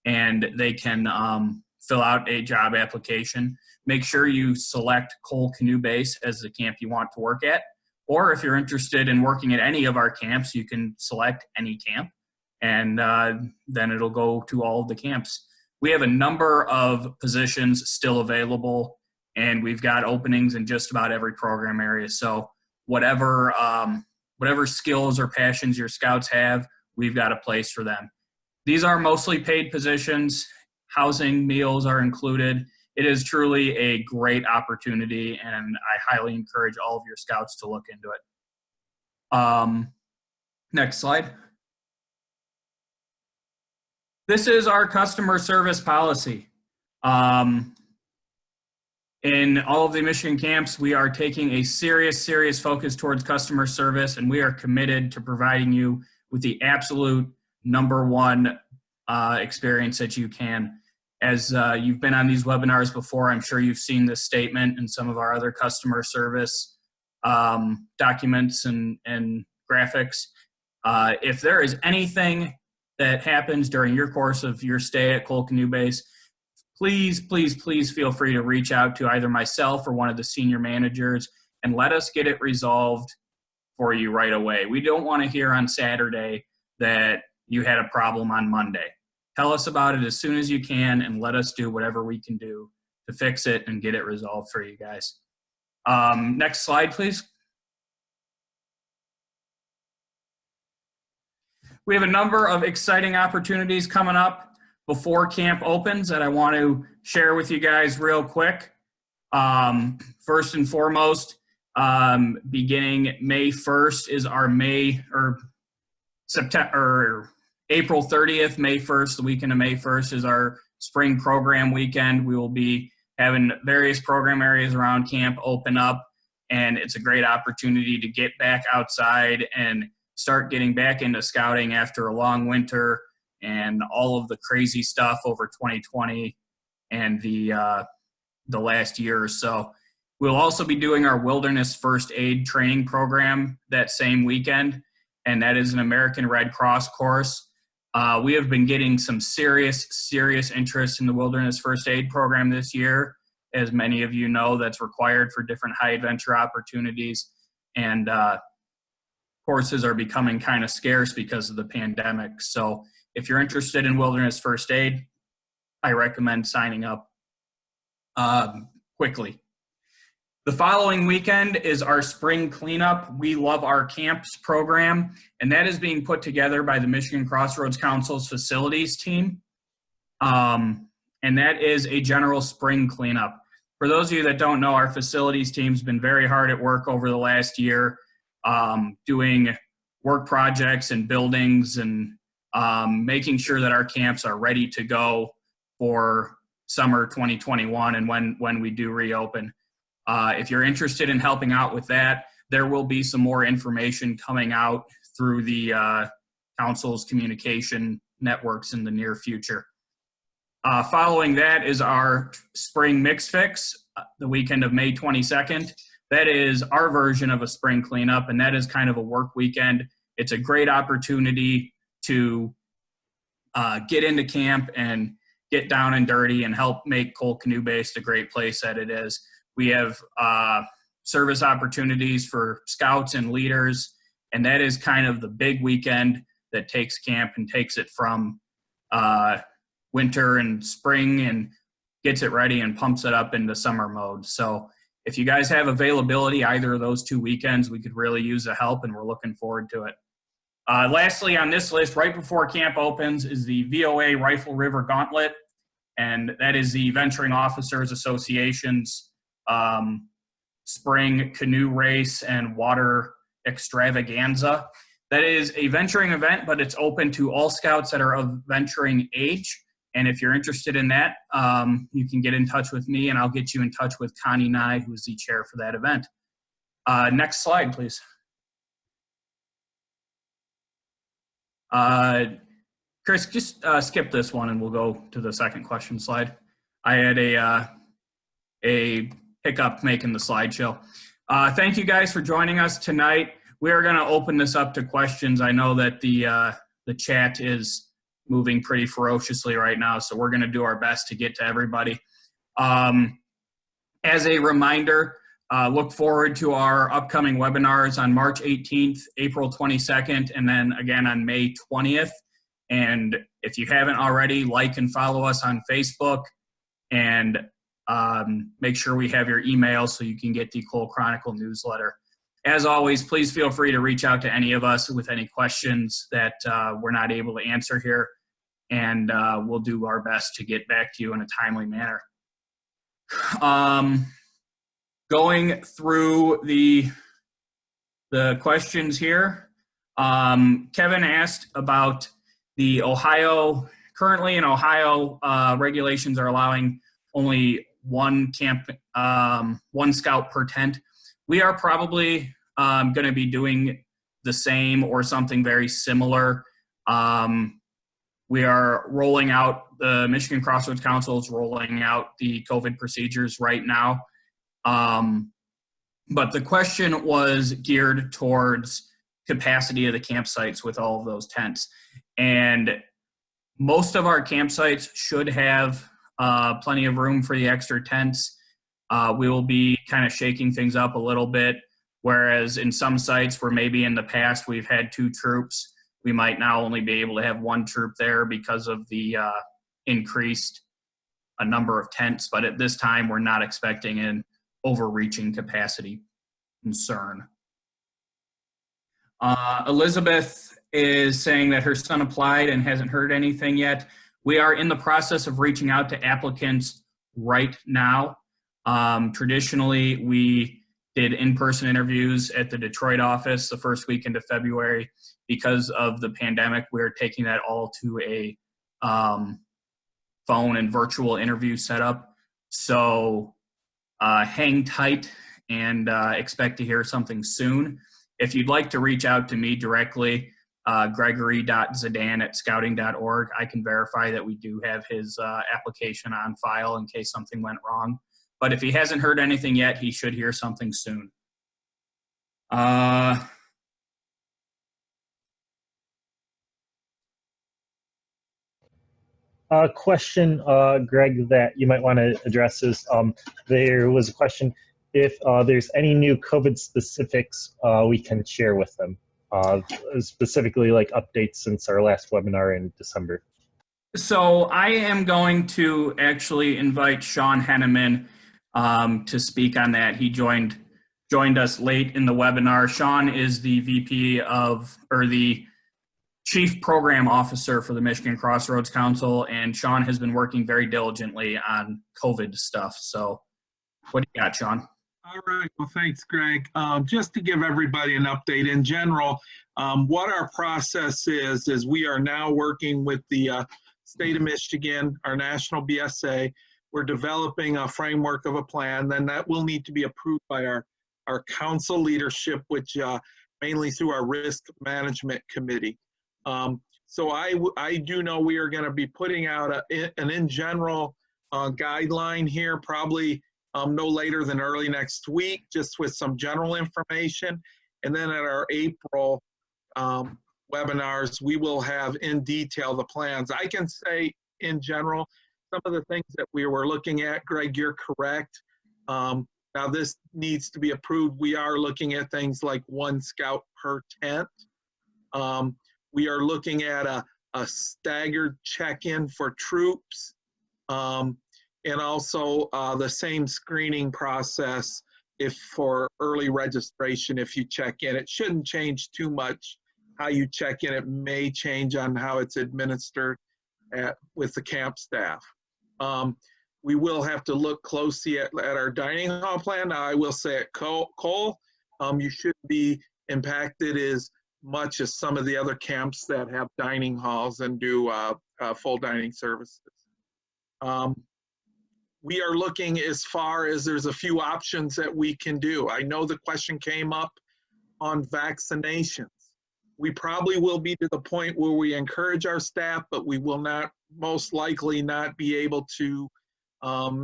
and they can fill out a job application. Make sure you select Cole Canoe Base as the camp you want to work at. Or if you're interested in working at any of our camps, you can select any camp, and then it'll go to all of the camps. We have a number of positions still available, and we've got openings in just about every program area. So whatever skills or passions your scouts have, we've got a place for them. These are mostly paid positions. Housing, meals are included. It is truly a great opportunity, and I highly encourage all of your scouts to look into it. Next slide. This is our customer service policy. In all of the Michigan camps, we are taking a serious focus towards customer service, and we are committed to providing you with the absolute #1 experience that you can. As you've been on these webinars before, I'm sure you've seen this statement in some of our other customer service documents and graphics. If there is anything that happens during your course of your stay at Cole Canoe Base, please feel free to reach out to either myself or one of the senior managers and let us get it resolved for you right away. We don't want to hear on Saturday that you had a problem on Monday. Tell us about it as soon as you can, and let us do whatever we can do to fix it and get it resolved for you guys. Next slide, please. We have a number of exciting opportunities coming up before camp opens that I want to share with you guys real quick. First and foremost, beginning May 1st is our April 30th, May 1st, the weekend of May 1st is our spring program weekend. We will be having various program areas around camp open up, and it's a great opportunity to get back outside and start getting back into scouting after a long winter and all of the crazy stuff over 2020 and the last year or so. We'll also be doing our wilderness first aid training program that same weekend, and that is an American Red Cross course. We have been getting some serious interest in the wilderness first aid program this year. As many of you know, that's required for different high adventure opportunities, and courses are becoming kind of scarce because of the pandemic. So if you're interested in wilderness first aid, I recommend signing up quickly. The following weekend is our spring cleanup. We Love Our Camps program, and that is being put together by the Michigan Crossroads Council's facilities team. And that is a general spring cleanup. For those of you that don't know, our facilities team's been very hard at work over the last year, doing work projects and buildings and making sure that our camps are ready to go for summer 2021 and when we do reopen. If you're interested in helping out with that, there will be some more information coming out through the council's communication networks in the near future. Following that is our spring mix fix, the weekend of May 22nd. That is our version of a spring cleanup, and that is kind of a work weekend. It's a great opportunity to get into camp and get down and dirty and help make Cole Canoe Base the great place that it is. We have service opportunities for scouts and leaders, and that is kind of the big weekend that takes camp and takes it from winter and spring and gets it ready and pumps it up into summer mode. So if you guys have availability either of those 2 weekends, we could really use the help, and we're looking forward to it. Lastly, on this list, right before camp opens, is the VOA Rifle River Gauntlet, and that is the Venturing Officers Association's spring canoe race and water extravaganza. That is a venturing event, but it's open to all scouts that are of venturing age. And if you're interested in that, you can get in touch with me, and I'll get you in touch with Connie Nye, who's the chair for that event. Next slide, please. Chris, just skip this one, and we'll go to the second question slide. I had a hiccup making the slideshow. Thank you guys for joining us tonight. We are going to open this up to questions. I know that the chat is moving pretty ferociously right now, so we're going to do our best to get to everybody. As a reminder, look forward to our upcoming webinars on March 18th, April 22nd, and then again on May 20th. And if you haven't already, like and follow us on Facebook, and make sure we have your email so you can get the Cole Chronicle newsletter. As always, please feel free to reach out to any of us with any questions that we're not able to answer here, and we'll do our best to get back to you in a timely manner. Going through the questions here, Kevin asked about the Ohio. Currently in Ohio, regulations are allowing only one scout per tent. We are probably going to be doing the same or something very similar. We are rolling out, the Michigan Crossroads Council is rolling out the COVID procedures right now. But the question was geared towards capacity of the campsites with all of those tents. And most of our campsites should have plenty of room for the extra tents. We will be kind of shaking things up a little bit, whereas in some sites where maybe in the past we've had 2 troops, we might now only be able to have 1 troop there because of the increased number of tents. But at this time, we're not expecting an overreaching capacity concern. Elizabeth is saying that her son applied and hasn't heard anything yet. We are in the process of reaching out to applicants right now. Traditionally, we did in-person interviews at the Detroit office the first weekend of February. Because of the pandemic, we're taking that all to a phone and virtual interview setup. So hang tight and expect to hear something soon. If you'd like to reach out to me directly, gregory.zadan@scouting.org, I can verify that we do have his application on file in case something went wrong. But if he hasn't heard anything yet, he should hear something soon. Question, Greg, that you might want to address is there was a question if there's any new COVID specifics we can share with them, specifically like updates since our last webinar in December. So I am going to actually invite Sean Henneman to speak on that. He joined us late in the webinar. Sean is the VP of, or the Chief Program Officer for the Michigan Crossroads Council, and Sean has been working very diligently on COVID stuff. So what do you got, Sean? All right, well, thanks, Greg. Just to give everybody an update in general, what our process is we are now working with the state of Michigan, our national BSA. We're developing a framework of a plan, then that will need to be approved by our council leadership, which mainly through our risk management committee. So I do know we are going to be putting out an in general guideline here, probably no later than early next week, just with some general information. And then at our April webinars, we will have in detail the plans. I can say in general, some of the things that we were looking at, Greg, you're correct. Now this needs to be approved. We are looking at things like 1 scout per tent. We are looking at a staggered check-in for troops, and also the same screening process if for early registration, if you check in. It shouldn't change too much how you check in. It may change on how it's administered with the camp staff. We will have to look closely at our dining hall plan. Now, I will say at Cole, you should be impacted as much as some of the other camps that have dining halls and do full dining services. We are looking as far as there's a few options that we can do. I know the question came up on vaccinations. We probably will be to the point where we encourage our staff, but we will not, most likely not be able to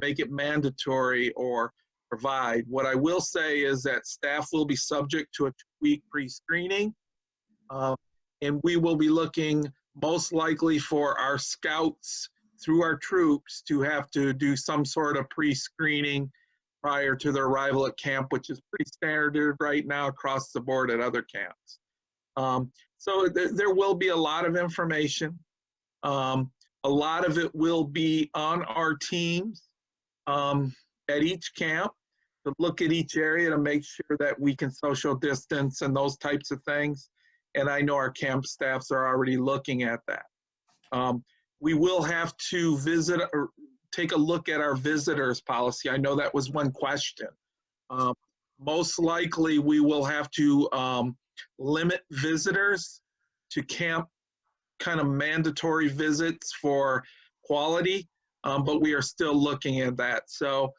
make it mandatory or provide. What I will say is that staff will be subject to a 2-week pre-screening, and we will be looking most likely for our scouts through our troops to have to do some sort of pre-screening prior to their arrival at camp, which is pretty standard right now across the board at other camps. So there will be a lot of information. A lot of it will be on our teams at each camp to look at each area to make sure that we can social distance and those types of things. And I know our camp staffs are already looking at that. We will have to visit or take a look at our visitors policy. I know that was one question. Most likely we will have to limit visitors to camp, kind of mandatory visits for quality, but we are still looking at that. So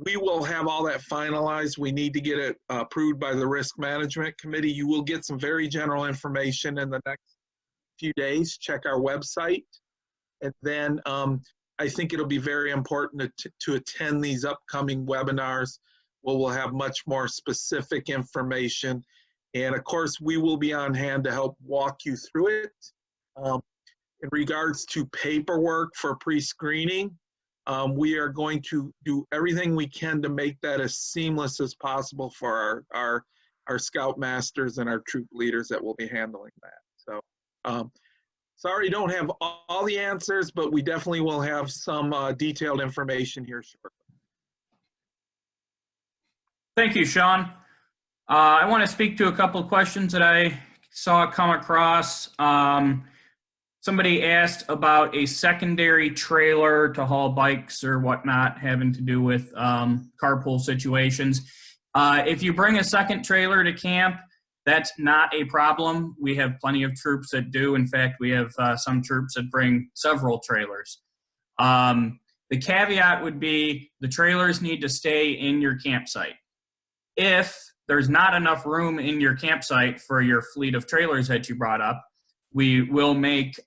we will have all that finalized. We need to get it approved by the Risk Management Committee. You will get some very general information in the next few days. Check our website. And then I think it'll be very important to attend these upcoming webinars where we'll have much more specific information. And of course, we will be on hand to help walk you through it. In regards to paperwork for pre-screening, we are going to do everything we can to make that as seamless as possible for our scout masters and our troop leaders that will be handling that. So sorry, don't have all the answers, but we definitely will have some detailed information here shortly. Thank you, Sean. I want to speak to a couple of questions that I saw come across. Somebody asked about a secondary trailer to haul bikes or whatnot having to do with carpool situations. If you bring a second trailer to camp, that's not a problem. We have plenty of troops that do. In fact, we have some troops that bring several trailers. The caveat would be the trailers need to stay in your campsite. If there's not enough room in your campsite for your fleet of trailers that you brought up, we will make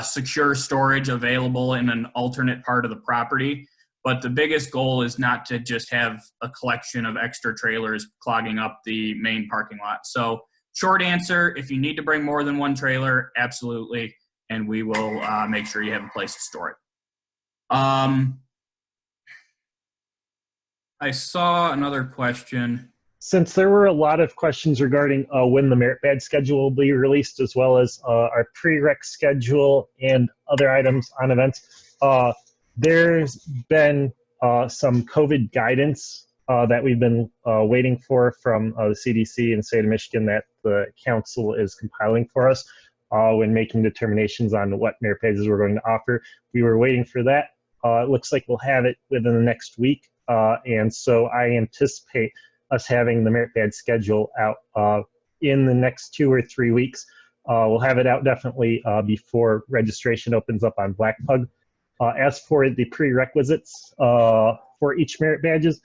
secure storage available in an alternate part of the property. But the biggest goal is not to just have a collection of extra trailers clogging up the main parking lot. So short answer, if you need to bring more than one trailer, absolutely. And we will make sure you have a place to store it. I saw another question. Since there were a lot of questions regarding when the merit badge schedule will be released, as well as our prereq schedule and other items on events, there's been some COVID guidance that we've been waiting for from the CDC and state of Michigan that the council is compiling for us when making determinations on what merit badges we're going to offer. We were waiting for that. It looks like we'll have it within the next week. And so I anticipate us having the merit badge schedule out in the next 2 or 3 weeks. We'll have it out definitely before registration opens up on Black Pug. As for the prerequisites for each merit badges,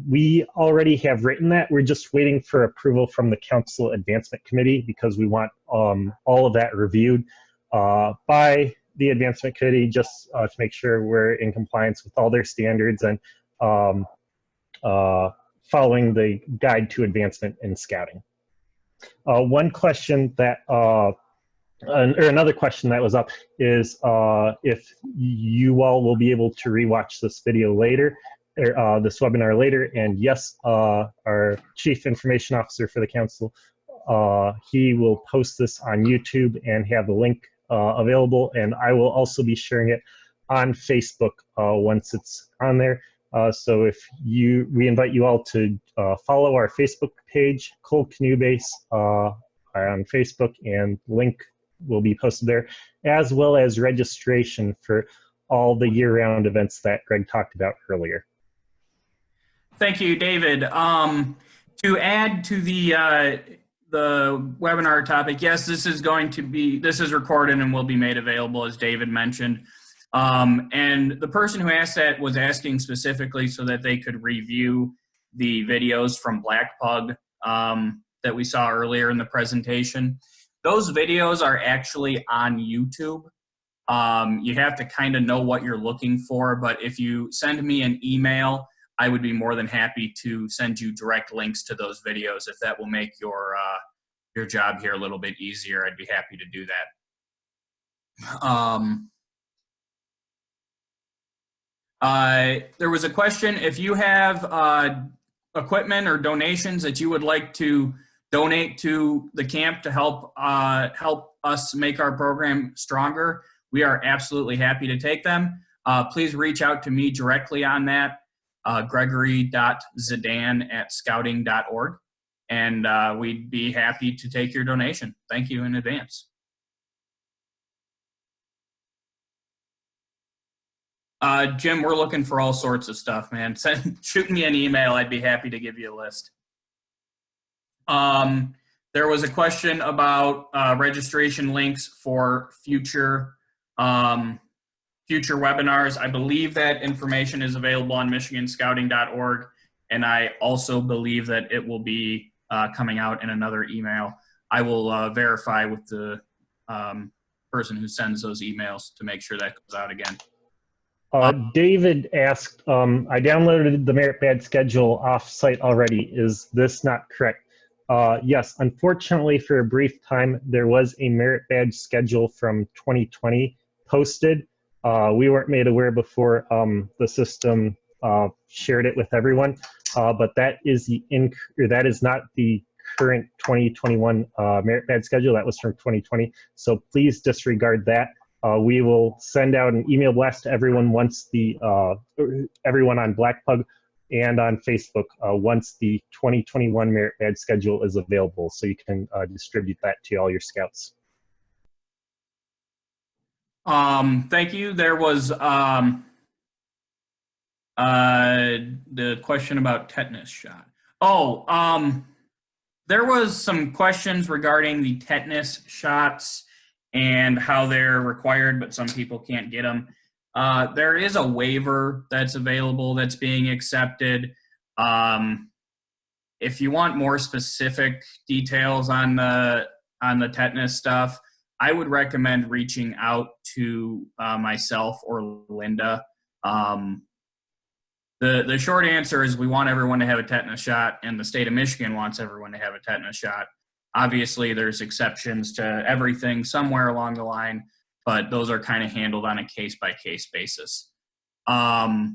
we already have written that. We're just waiting for approval from the Council Advancement Committee because we want all of that reviewed by the Advancement Committee just to make sure we're in compliance with all their standards and following the guide to advancement in scouting. One question that, or another question that was up is if you all will be able to rewatch this video later, or this webinar later. And yes, our Chief Information Officer for the Council, he will post this on YouTube and have the link available. And I will also be sharing it on Facebook once it's on there. So we invite you all to follow our Facebook page, Cole Canoe Base, on Facebook, and link will be posted there, as well as registration for all the year-round events that Greg talked about earlier. Thank you, David. To add to the webinar topic, yes, this is recorded and will be made available, as David mentioned. And the person who asked that was asking specifically so that they could review the videos from Black Pug that we saw earlier in the presentation. Those videos are actually on YouTube. You have to kind of know what you're looking for, but if you send me an email, I would be more than happy to send you direct links to those videos. If that will make your job here a little bit easier, I'd be happy to do that. There was a question, if you have equipment or donations that you would like to donate to the camp to help us make our program stronger, we are absolutely happy to take them. Please reach out to me directly on that, gregory.zidan@scouting.org, and we'd be happy to take your donation. Thank you in advance. Jim, we're looking for all sorts of stuff, man. Shoot me an email. I'd be happy to give you a list. There was a question about registration links for future webinars. I believe that information is available on michiganscouting.org, and I also believe that it will be coming out in another email. I will verify with the person who sends those emails to make sure that goes out again. David asked, I downloaded the merit badge schedule off-site already. Is this not correct? Yes, unfortunately, for a brief time, there was a merit badge schedule from 2020 posted. We weren't made aware before the system shared it with everyone, but that is not the current 2021 merit badge schedule. That was from 2020. So please disregard that. We will send out an email blast to everyone once everyone on Black Pug and on Facebook once the 2021 merit badge schedule is available, so you can distribute that to all your scouts. Thank you. There was the question about tetanus shot. There was some questions regarding the tetanus shots and how they're required, but some people can't get them. There is a waiver that's available that's being accepted. If you want more specific details on the tetanus stuff, I would recommend reaching out to myself or Linda. The short answer is we want everyone to have a tetanus shot, and the state of Michigan wants everyone to have a tetanus shot. Obviously, there's exceptions to everything somewhere along the line, but those are kind of handled on a case-by-case basis. There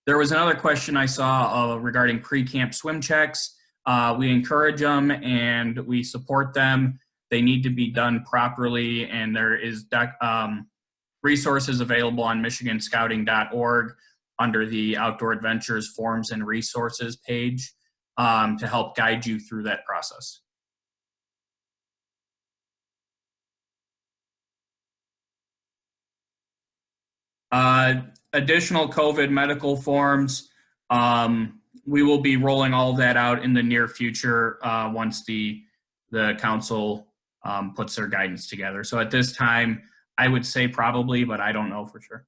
was another question I saw regarding pre-camp swim checks. We encourage them and we support them. They need to be done properly, and there is resources available on michiganscouting.org under the Outdoor Adventures Forms and Resources page to help guide you through that process. Additional COVID medical forms, we will be rolling all of that out in the near future once the council puts their guidance together. So at this time, I would say probably, but I don't know for sure.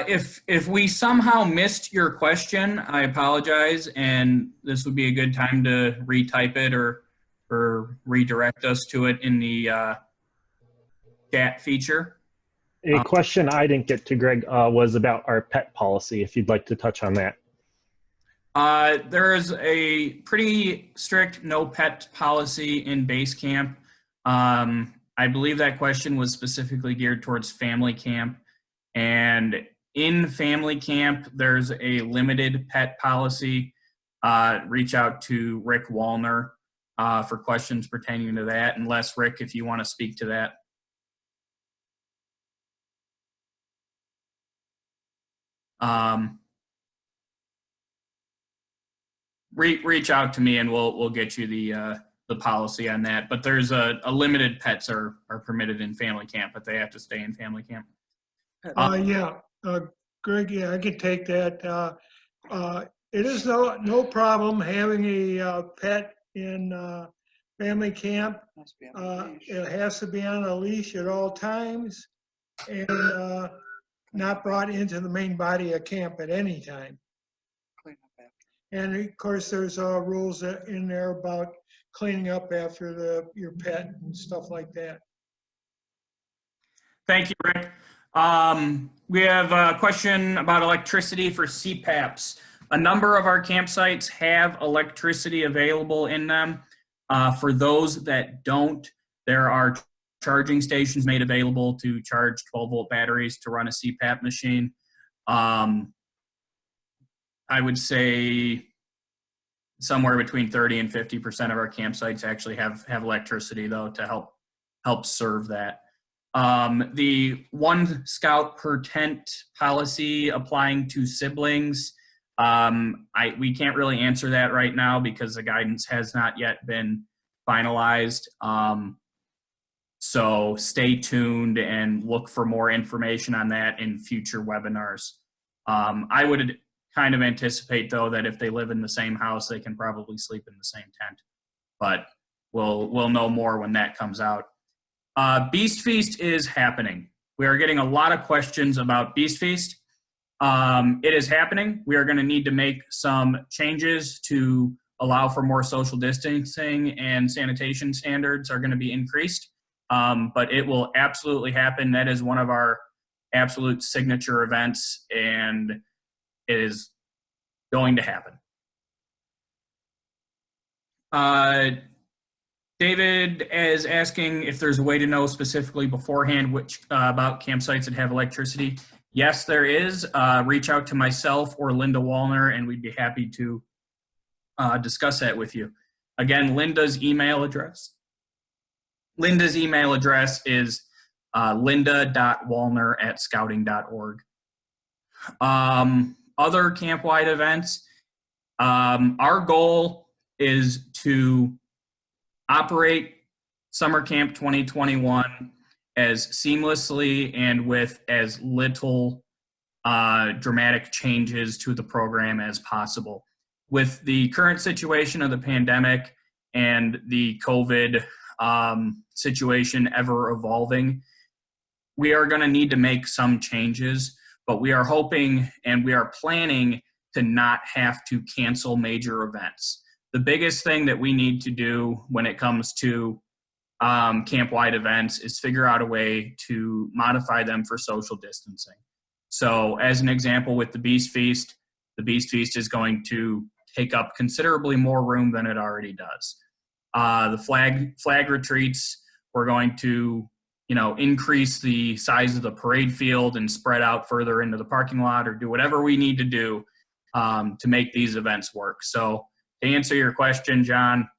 If we somehow missed your question, I apologize, and this would be a good time to retype it or redirect us to it in the chat feature. A question I didn't get to, Greg, was about our pet policy, if you'd like to touch on that. There is a pretty strict no pet policy in base camp. I believe that question was specifically geared towards family camp. And in family camp, there's a limited pet policy. Reach out to Rick Wallner. for questions pertaining to that, unless, Rick, if you want to speak to that. Reach out to me and we'll get you the policy on that. But there's a limited pets are permitted in family camp, but they have to stay in family camp. Greg, yeah, I can take that. It is no problem having a pet in family camp. It has to be on a leash at all times and not brought into the main body of camp at any time. And of course, there's rules in there about cleaning up after your pet and stuff like that. Thank you, Rick. We have a question about electricity for CPAPs. A number of our campsites have electricity available in them. For those that don't, there are charging stations made available to charge 12-volt batteries to run a CPAP machine. I would say somewhere between 30 and 50% of our campsites actually have electricity, though, to help serve that. The 1 scout per tent policy applying to siblings, we can't really answer that right now because the guidance has not yet been finalized. So stay tuned and look for more information on that in future webinars. I would kind of anticipate, though, that if they live in the same house, they can probably sleep in the same tent. But we'll know more when that comes out. Beast Feast is happening. We are getting a lot of questions about Beast Feast. It is happening. We are going to need to make some changes to allow for more social distancing, and sanitation standards are going to be increased. But it will absolutely happen. That is one of our absolute signature events, and it is going to happen. David is asking if there's a way to know specifically beforehand which about campsites that have electricity. Yes, there is. Reach out to myself or Linda Wallner, and we'd be happy to discuss that with you. Again, Linda's email address is linda.wallner@scouting.org. Other camp-wide events, our goal is to operate Summer Camp 2021 as seamlessly and with as little dramatic changes to the program as possible. With the current situation of the pandemic and the COVID situation ever evolving, we are going to need to make some changes, but we are hoping and we are planning to not have to cancel major events. The biggest thing that we need to do when it comes to camp-wide events is figure out a way to modify them for social distancing. So as an example with the Beast Feast is going to take up considerably more room than it already does. The flag retreats, we're going to increase the size of the parade field and spread out further into the parking lot, or do whatever we need to do to make these events work. So to answer your question, John,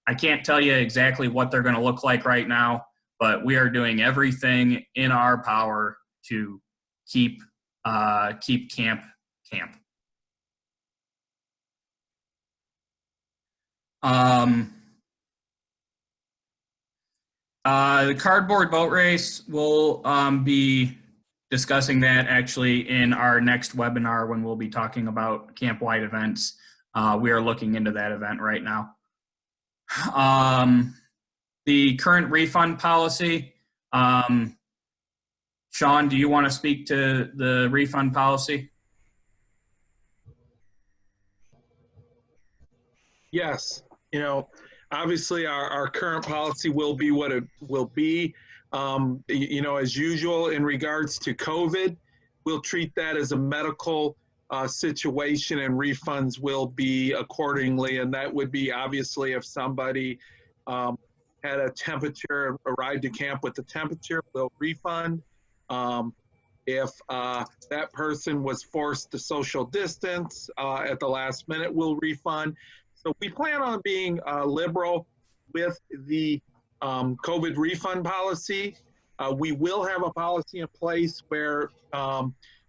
I can't tell you exactly what they're going to look like right now, but we are doing everything in our power to keep camp. The cardboard boat race, we'll be discussing that actually in our next webinar when we'll be talking about camp-wide events. We are looking into that event right now. The current refund policy, Sean, do you want to speak to the refund policy? Yes, obviously our current policy will be what it will be. As usual in regards to COVID, we'll treat that as a medical situation, and refunds will be accordingly. And that would be obviously if somebody had a temperature, arrived to camp with a temperature, we'll refund. If that person was forced to social distance at the last minute, we'll refund. So we plan on being liberal with the COVID refund policy. We will have a policy in place where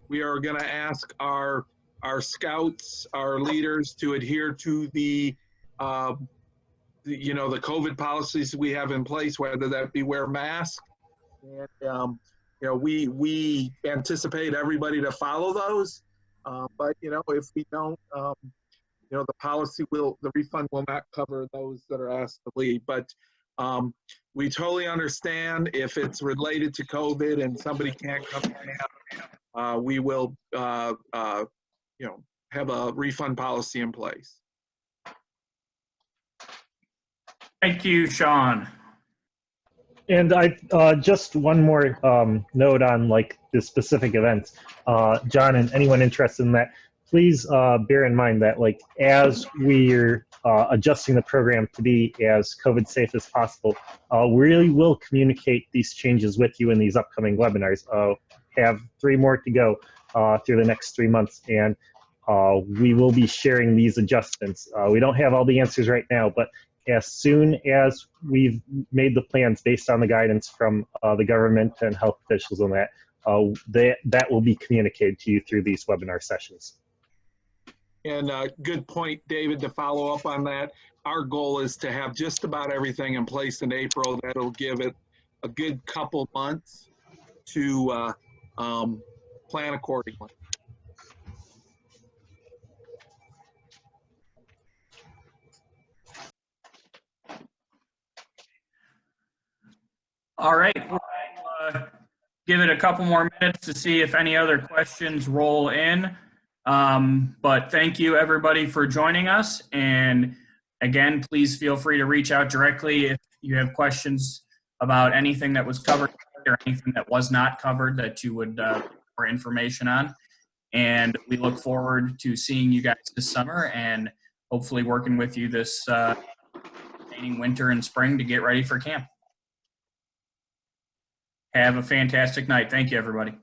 we are going to ask our scouts, our leaders, to adhere to the COVID policies we have in place, whether that be wear masks. And we anticipate everybody to follow those. But if we don't, the refund will not cover those that are asked to leave. But we totally understand if it's related to COVID and somebody can't come in, we will, have a refund policy in place. Thank you, Sean. And I just one more note on like the specific events. John and anyone interested in that, please bear in mind that like as we're adjusting the program to be as COVID safe as possible, we really will communicate these changes with you in these upcoming webinars. Have 3 more to go through the next 3 months, and we will be sharing these adjustments. We don't have all the answers right now, but as soon as we've made the plans based on the guidance from the government and health officials on that will be communicated to you through these webinar sessions. And good point, David, to follow up on that. Our goal is to have just about everything in place in April. That'll give it a good couple months to plan accordingly. All right, we'll give it a couple more minutes to see if any other questions roll in. But thank you everybody for joining us. And again, please feel free to reach out directly if you have questions about anything that was covered or anything that was not covered that you would more information on. And we look forward to seeing you guys this summer and hopefully working with you this remaining winter and spring to get ready for camp. Have a fantastic night. Thank you, everybody.